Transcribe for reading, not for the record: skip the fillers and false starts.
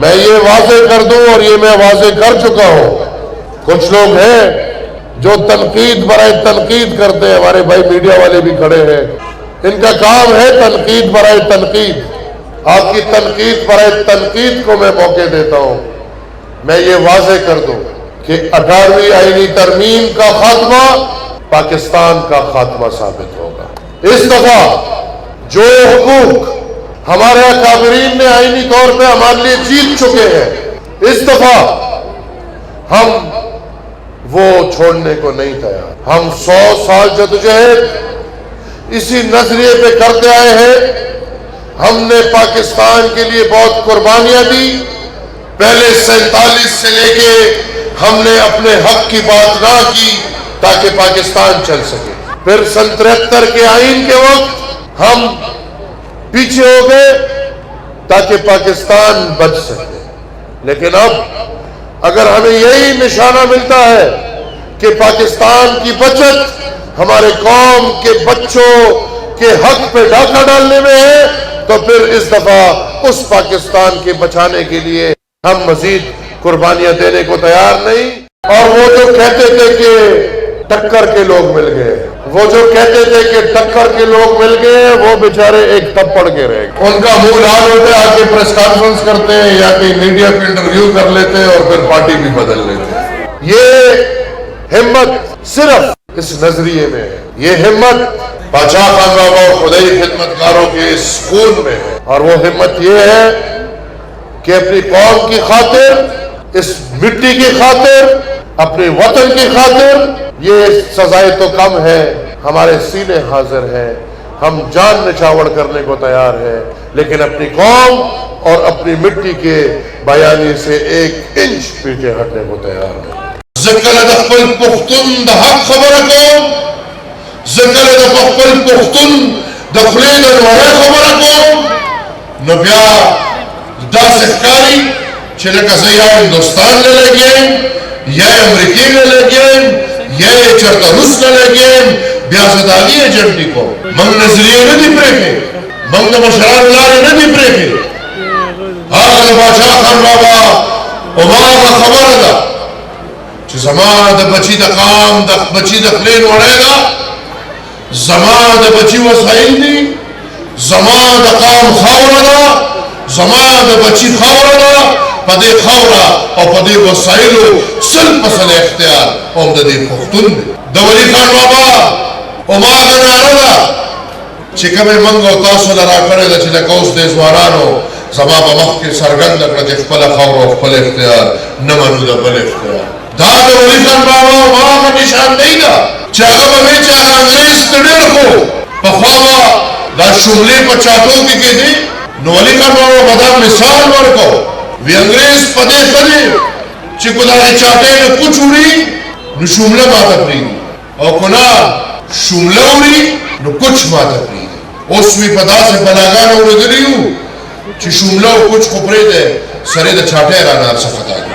میں یہ واضح کر دوں اور یہ میں واضح کر چکا ہوں، کچھ لوگ ہیں جو تنقید برائے تنقید کرتے ہیں، ہمارے بھائی میڈیا والے بھی کھڑے ہیں، ان کا کام ہے تنقید برائے تنقید۔ آپ کی تنقید برائے تنقید کو میں موقع دیتا ہوں۔ میں یہ واضح کر دوں کہ 18ویں آئینی ترمیم کا خاتمہ پاکستان کا خاتمہ ثابت ہوگا۔ اس دفعہ جو حقوق ہمارے اکابرین نے آئینی طور پہ ہمارے لیے جیت چکے ہیں، اس دفعہ ہم وہ چھوڑنے کو نہیں تیار۔ ہم 100 سال جدوجہد اسی نظریے پہ کرتے آئے ہیں۔ ہم نے پاکستان کے لیے بہت قربانیاں دی۔ پہلے 47 سے لے کے ہم نے اپنے حق کی بات نہ کی تاکہ پاکستان چل سکے۔ پھر سن 73 کے آئین کے وقت ہم پیچھے ہو گئے تاکہ پاکستان بچ سکے۔ لیکن اب اگر ہمیں یہی نشانہ ملتا ہے کہ پاکستان کی بچت ہمارے قوم کے بچوں کے حق پہ ڈاکہ ڈالنے میں ہے، تو پھر اس دفعہ اس پاکستان کے بچانے کے لیے ہم مزید قربانیاں دینے کو تیار نہیں۔ اور وہ جو کہتے تھے کہ ٹکر کے لوگ مل گئے، وہ جو کہتے تھے کہ ٹکر کے لوگ مل گئے، وہ بیچارے ایک تھپڑ کے رہ گئے۔ ان کا منہ لال ہوتا ہے، آ کے پریس کانفرنس کرتے ہیں یا کہ میڈیا پہ انٹرویو کر لیتے ہیں اور پھر پارٹی بھی بدل لیتے ہیں۔ یہ ہمت صرف اس نظریے میں ہے، یہ ہمت بادشاہ خان بابا اور خدائی خدمتگاروں کے اس خون میں ہے، اور وہ ہمت یہ ہے کہ اپنی قوم کی خاطر، اس مٹی کی خاطر، اپنے وطن کی خاطر، یہ سزائے تو کم ہے، ہمارے سینے حاضر ہیں، ہم جان نچھاور کرنے کو تیار ہیں، لیکن اپنی قوم اور اپنی مٹی کے بیانی سے 1 انچ پیچھے ہٹنے کو تیار ہیں۔ ذکر دخل پختون دا حق خبر کو، ذکر دخل پختون دخلی دا نوڑے خبر کو، نبیا دا سکاری چھلکہ سے یا ہندوستان لے لے گئے، یا امریکی لے لے گئے، یا چرتا روس لے لے گئے، بیاست آگی ایجنٹی کو منگ نظریے نے دی پریکے، منگ مشران اللہ نے دی پریکے۔ آخر بادشاہ خان بابا امام خبر دا چھ زمان دا بچی دا قام دا بچی دا خلین وڑے گا، زمان دا بچی وسائل دی، زمان دا قام خاور دا، زمان دا بچی خاور دا، پدے خورا اور پدے وسائلو سل پسل اختیار اور دے پختون دے دولی خان بابا امام نارو دا چکم منگو تاسو لرا کرے دا چلے کوس دے زوارانو زمان بمخ کے سرگند اکڑا چھ پل خور اور پل اختیار نمانو دا پل اختیار دا دولی خان بابا امام نشان نہیں دا چاہا بھئی چاہا انگریز تڑیر کو پخواوا دا شملے پچاتوں کی کے دی نولی خان بابا بدا مثال ورکو وی انگریز پدے پدے چکو داری چاہتے ہیں کچھ اڑی نو شملہ ماتا پریدی اور کنا شملہ اڑی نو کچھ ماتا پریدی اس وی پدا سے بلاگانا اڑ دریو چی شملہ و کچھ خبرے دے سرے دا چاہتے ہیں رانا سفت آگے